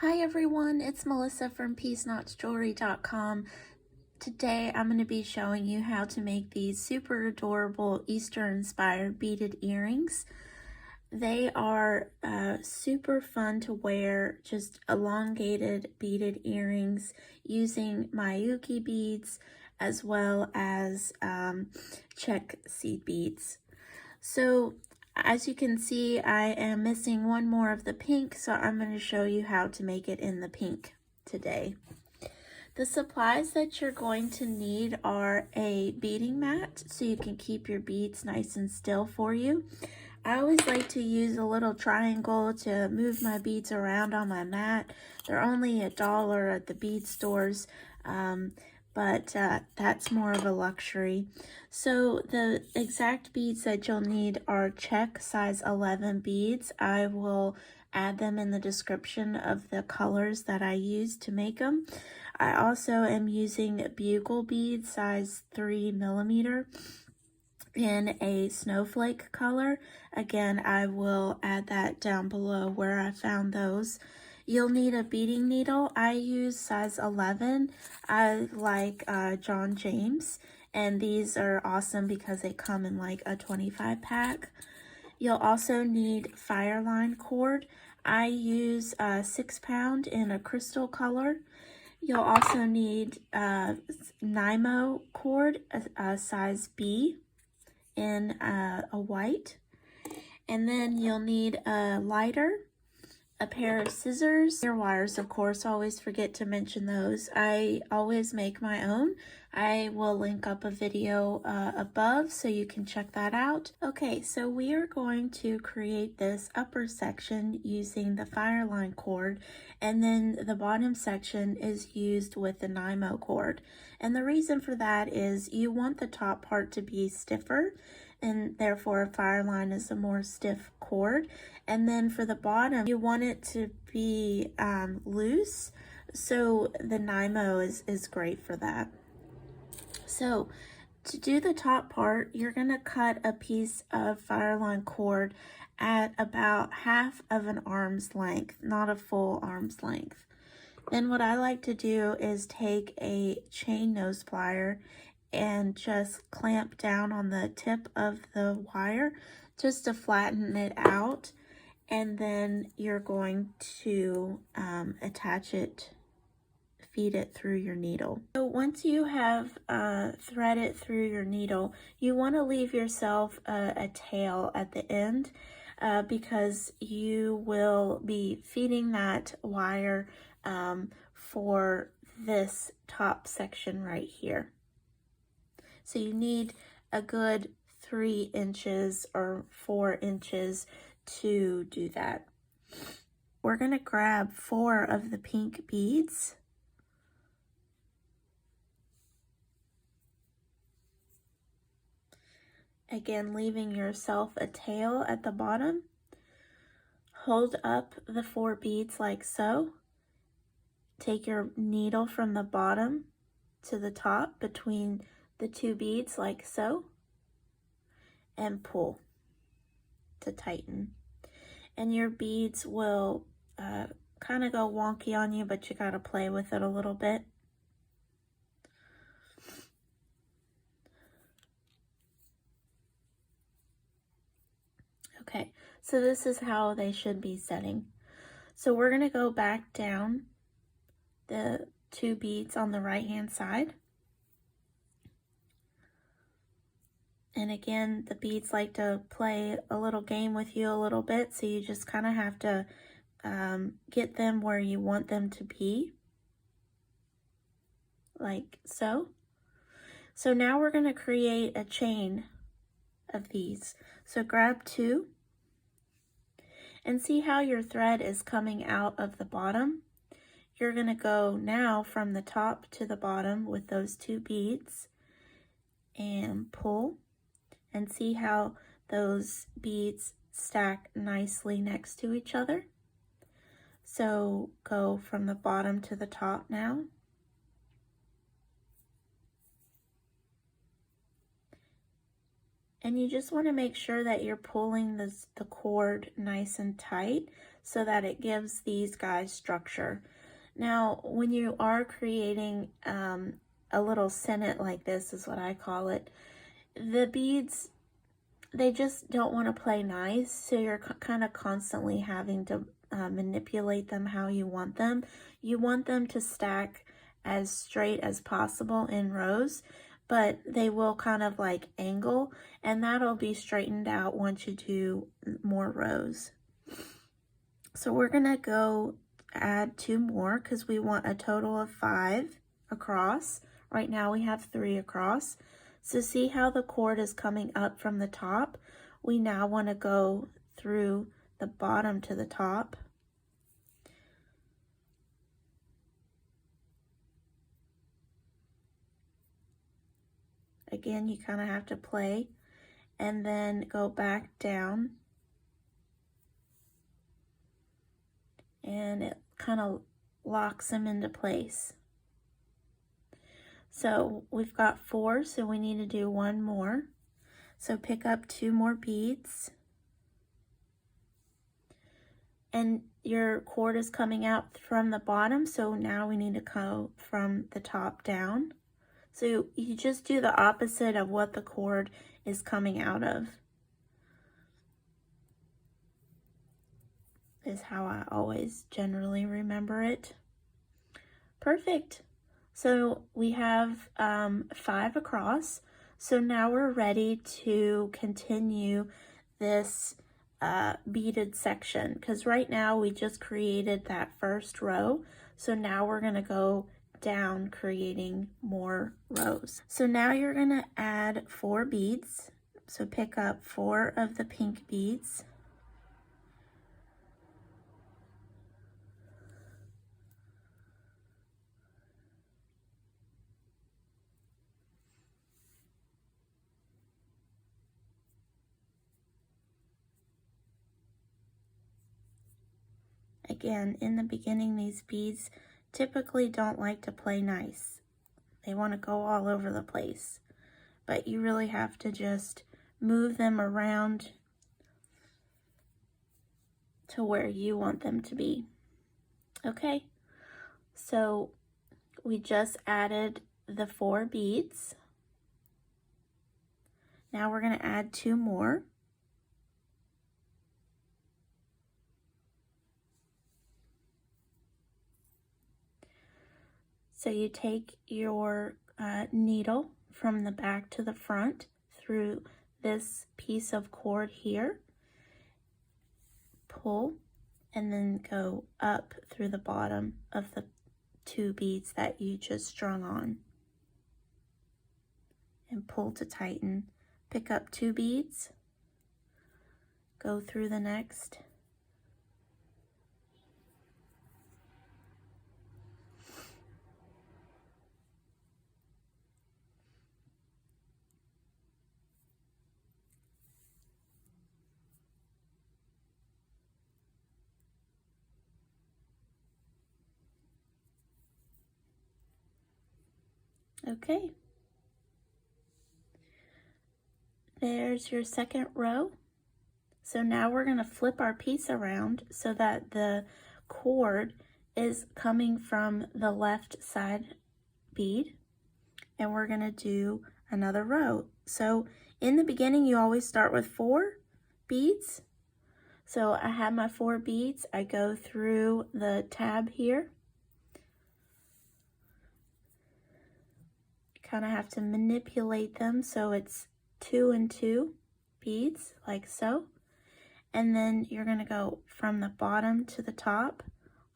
Hi everyone, it's Melissa from PeaceKnotsJewelry.com. Today I'm going to be showing you how to make these super adorable Easter inspired beaded earrings. They are super fun to wear, just elongated beaded earrings using Miyuki beads as well as Czech seed beads. So as you can see, I am missing one more of the pink, so I'm going to show you how to make it in the pink today. The supplies that you're going to need are a beading mat, so you can keep your beads nice and still for you. I always like to use a little triangle to move my beads around on my mat. They're only $1 at the bead stores, but that's more of a luxury. So the exact beads that you'll need are Czech size 11 beads. I will add them in the description of the colors that I use to make them. I also am using Bugle beads size 3mm in a snowflake color. Again, I will add that down below where I found those. You'll need a beading needle. I use size 11. I like John James, and these are awesome because they come in like a 25 pack. You'll also need Fireline cord. I use 6-pound in a crystal color. You'll also need NYMO cord, size B in a white. And then you'll need a lighter, a pair of scissors, your wires, of course, always forget to mention those. I always make my own. I will link up a video above so you can check that out. Okay, so we are going to create this upper section using the Fireline cord, and then the bottom section is used with the NYMO cord. And the reason for that is you want the top part to be stiffer, and therefore a Fireline is a more stiff cord. And then for the bottom, you want it to be loose, so the NYMO is great for that. So to do the top part, you're going to cut a piece of Fireline cord at about half of an arm's length, not a full arm's length. Then what I like to do is take a chain nose plier and just clamp down on the tip of the wire just to flatten it out, and then you're going to attach it, feed it through your needle. So once you have threaded through your needle, you want to leave yourself a tail at the end because you will be feeding that wire for this top section right here. So you need a good 3 inches or 4 inches to do that. We're going to grab 4 of the pink beads. Again, leaving yourself a tail at the bottom. Hold up the 4 beads like so. Take your needle from the bottom to the top between the 2 beads like so, and pull to tighten. And your beads will kind of go wonky on you, but you got to play with it a little bit. Okay, so this is how they should be setting. So we're going to go back down the 2 beads on the right hand side. And again, the beads like to play a little game with you a little bit, so you just kind of have to get them where you want them to be, like so. So now we're going to create a chain of these. So grab 2 and see how your thread is coming out of the bottom. You're going to go now from the top to the bottom with those 2 beads and pull, and see how those beads stack nicely next to each other. So go from the bottom to the top now. And you just want to make sure that you're pulling the cord nice and tight so that it gives these guys structure. Now, when you are creating a little sennit like this, is what I call it, the beads, they just don't want to play nice, so you're kind of constantly having to manipulate them how you want them. You want them to stack as straight as possible in rows, but they will kind of like angle, and that'll be straightened out once you do more rows. So we're gonna go add 2 more because we want a total of 5 across. Right now we have 3 across. So see how the cord is coming up from the top? We now want to go through the bottom to the top. Again, you kind of have to play and then go back down. And it kind of locks them into place. So we've got 4, so we need to do 1 more. So pick up 2 more beads. And your cord is coming out from the bottom, so now we need to go from the top down. So you just do the opposite of what the cord is coming out of. Is how I always generally remember it. Perfect. So we have 5 across. So now we're ready to continue this beaded section, because right now we just created that first row. So now we're going to go down creating more rows. So now you're going to add 4 beads. So pick up 4 of the pink beads. Again, in the beginning, these beads typically don't like to play nice. They want to go all over the place, but you really have to just move them around to where you want them to be. Okay, so we just added the 4 beads. Now we're going to add 2 more. So you take your needle from the back to the front through this piece of cord here, pull, and then go up through the bottom of the 2 beads that you just strung on, and pull to tighten. Pick up 2 beads, go through the next, okay. There's your second row. So now we're going to flip our piece around so that the cord is coming from the left side bead, and we're going to do another row. So in the beginning, you always start with 4 beads. So I have my 4 beads. I go through the tab here. Kind of have to manipulate them so it's 2 and 2 beads, like so. And then you're going to go from the bottom to the top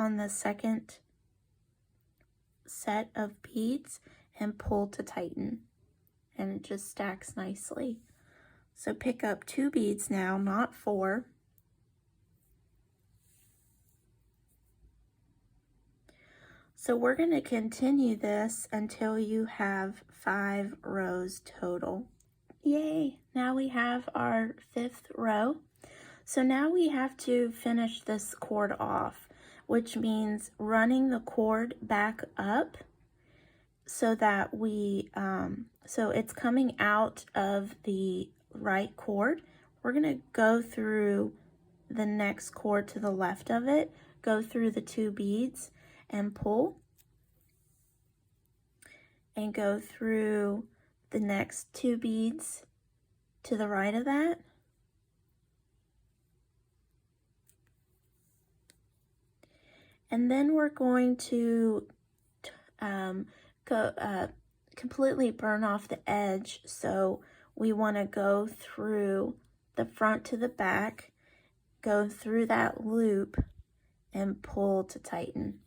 on the second set of beads and pull to tighten, and it just stacks nicely. So pick up 2 beads now, not 4. So we're going to continue this until you have 5 rows total. Yay! Now we have our 5th row. So now we have to finish this cord off, which means running the cord back up so that so it's coming out of the right cord. We're going to go through the next cord to the left of it, go through the 2 beads and pull, and go through the next 2 beads to the right of that, and then we're going to completely burn off the edge. So we want to go through the front to the back, go through that loop and pull to tighten,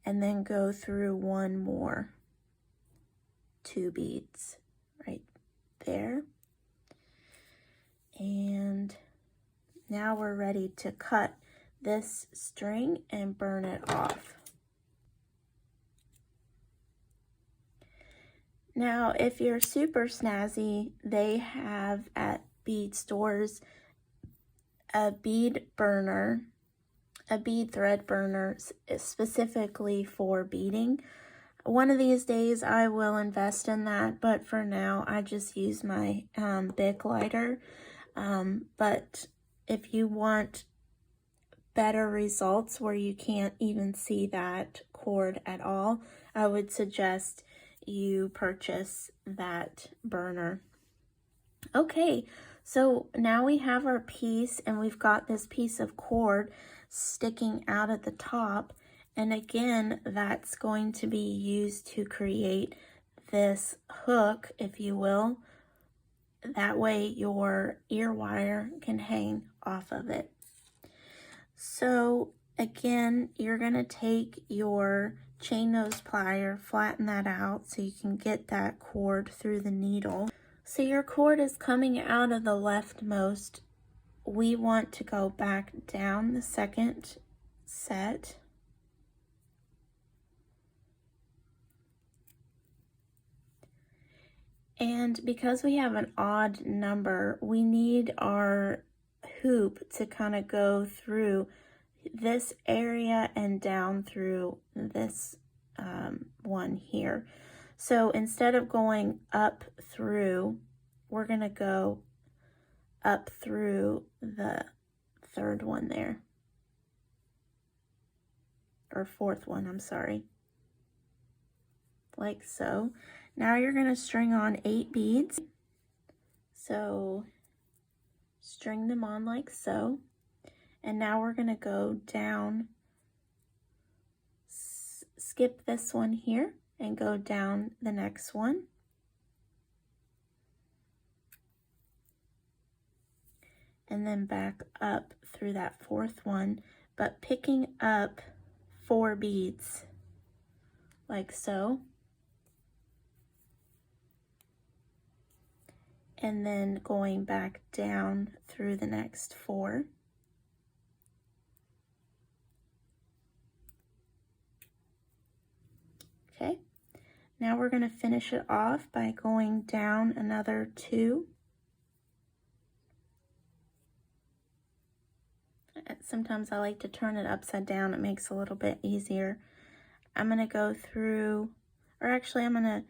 and then go through one more 2 beads right there. And now we're ready to cut this string and burn it off. Now, if you're super snazzy, they have at bead stores a bead burner, a bead thread burner specifically for beading. One of these days I will invest in that, but for now I just use my Bic lighter. But if you want better results where you can't even see that cord at all, I would suggest you purchase that burner. Okay, so now we have our piece, and we've got this piece of cord sticking out at the top, and again that's going to be used to create this hook, if you will. That way your ear wire can hang off of it. So again, you're going to take your chain nose plier, flatten that out so you can get that cord through the needle. So your cord is coming out of the leftmost. We want to go back down the second set. And because we have an odd number, we need our hoop to kind of go through this area and down through this one here. So instead of going up through, we're going to go up through the 3rd one there, or 4th one, I'm sorry, like so. Now you're going to string on 8 beads. So string them on like so. And now we're going to go down, skip this one here, and go down the next one. And then back up through that 4th one, but picking up 4 beads, like so. And then going back down through the next 4. Okay, now we're going to finish it off by going down another 2. Sometimes I like to turn it upside down. It makes it a little bit easier. I'm going to go through, or actually I'm going to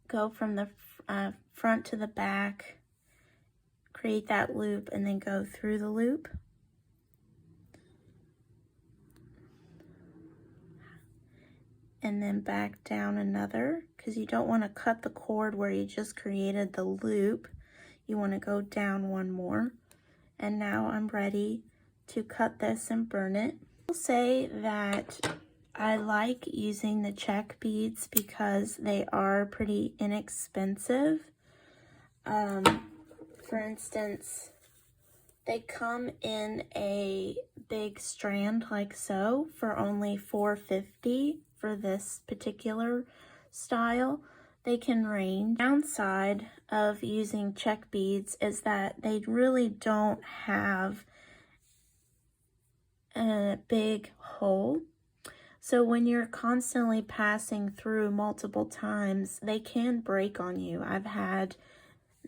go from the front to the back, create that loop, and then go through the loop. And then back down another, because you don't want to cut the cord where you just created the loop. You want to go down one more. And now I'm ready to cut this and burn it. I'll say that I like using the Czech beads because they are pretty inexpensive. For instance, they come in a big strand like so for only $4.50 for this particular style. They can range. The downside of using Czech beads is that they really don't have a big hole. So when you're constantly passing through multiple times, they can break on you. I've had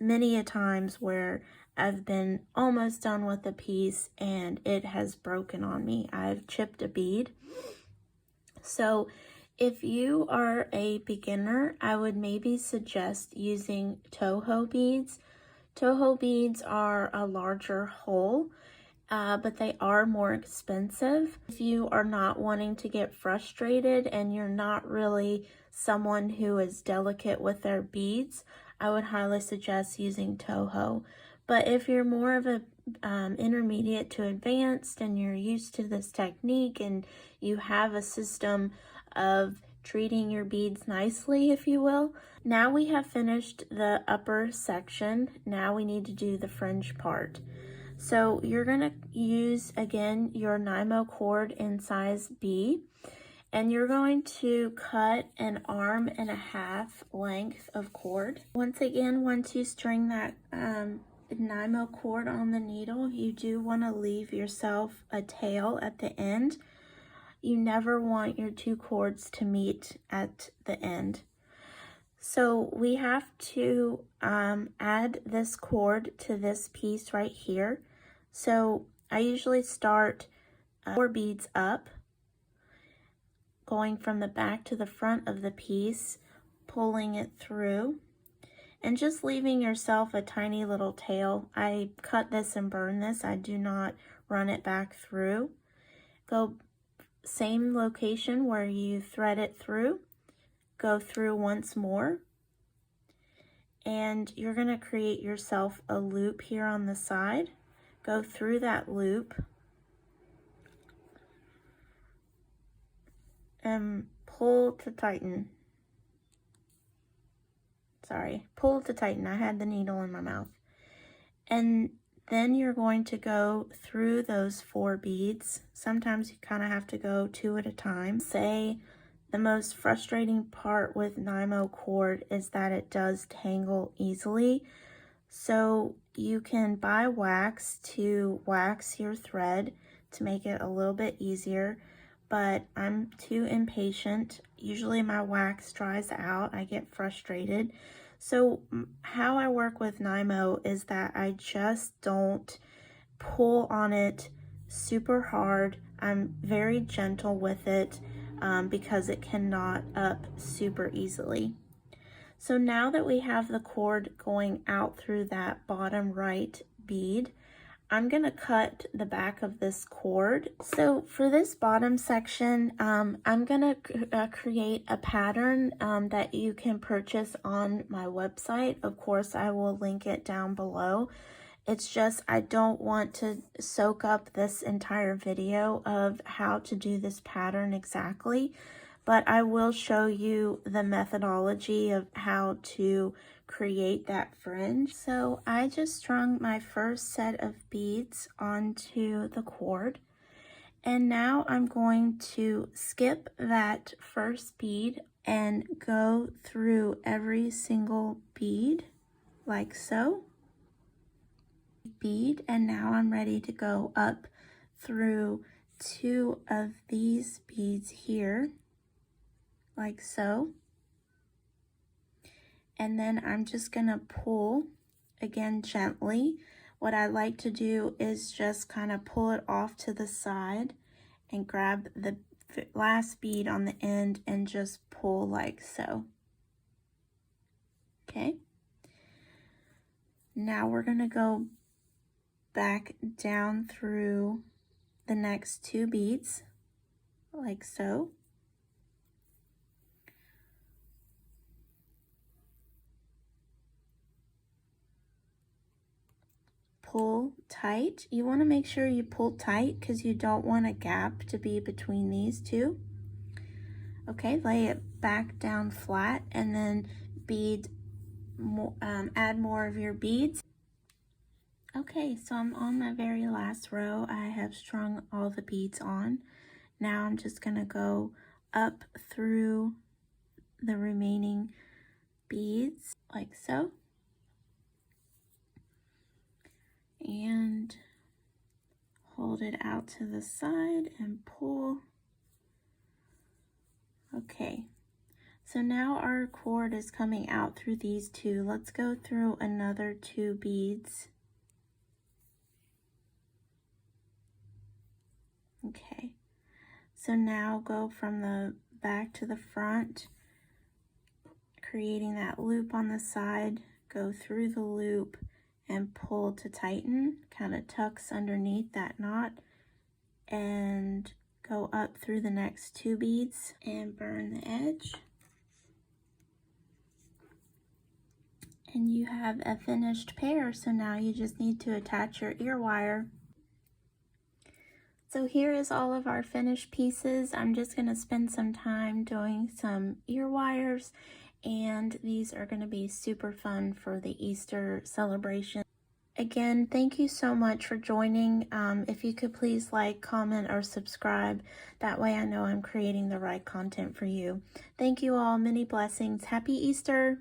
many a times where I've been almost done with a piece and it has broken on me. I've chipped a bead. So if you are a beginner, I would maybe suggest using Toho beads. Toho beads are a larger hole, but they are more expensive. If you are not wanting to get frustrated and you're not really someone who is delicate with their beads, I would highly suggest using Toho. But if you're more of a intermediate to advanced and you're used to this technique and you have a system of treating your beads nicely, if you will. Now we have finished the upper section. Now we need to do the fringe part. So you're going to use, again, your NYMO cord in size B, and you're going to cut an 1.5 arms length of cord. Once again, once you string that NYMO cord on the needle, you do want to leave yourself a tail at the end. You never want your two cords to meet at the end. So we have to add this cord to this piece right here. So I usually start 4 beads up, going from the back to the front of the piece, pulling it through, and just leaving yourself a tiny little tail. I cut this and burn this. I do not run it back through. Go same location where you thread it through, go through once more, and you're going to create yourself a loop here on the side. Go through that loop and pull to tighten. Sorry, pull to tighten. I had the needle in my mouth. And then you're going to go through those 4 beads. Sometimes you kind of have to go 2 at a time. Say the most frustrating part with NYMO cord is that it does tangle easily. So you can buy wax to wax your thread to make it a little bit easier, but I'm too impatient. Usually my wax dries out. I get frustrated. So how I work with NYMO is that I just don't pull on it super hard. I'm very gentle with it because it can knot up super easily. So now that we have the cord going out through that bottom right bead, I'm going to cut the back of this cord. So for this bottom section, I'm going to create a pattern that you can purchase on my website. Of course, I will link it down below. It's just I don't want to soak up this entire video of how to do this pattern exactly, but I will show you the methodology of how to create that fringe. So I just strung my first set of beads onto the cord, and now I'm going to skip that first bead and go through every single bead like so. Bead, and now I'm ready to go up through 2 of these beads here like so. And then I'm just gonna pull again gently. What I like to do is just kind of pull it off to the side and grab the last bead on the end and just pull like so. Okay. Now we're gonna go back down through the next 2 beads like so. Pull tight. You want to make sure you pull tight because you don't want a gap to be between these 2. Okay, lay it back down flat and then bead more, add more of your beads. Okay, so I'm on my very last row. I have strung all the beads on. Now I'm just going to go up through the remaining beads like so. And hold it out to the side and pull. Okay, so now our cord is coming out through these 2. Let's go through another 2 beads. Okay, so now go from the back to the front, creating that loop on the side, go through the loop and pull to tighten. Kind of tucks underneath that knot and go up through the next 2 beads and burn the edge. And you have a finished pair, so now you just need to attach your ear wire. So here is all of our finished pieces. I'm just going to spend some time doing some ear wires, and these are going to be super fun for the Easter celebration. Again, thank you so much for joining. If you could please like, comment, or subscribe. That way I know I'm creating the right content for you. Thank you all. Many blessings. Happy Easter.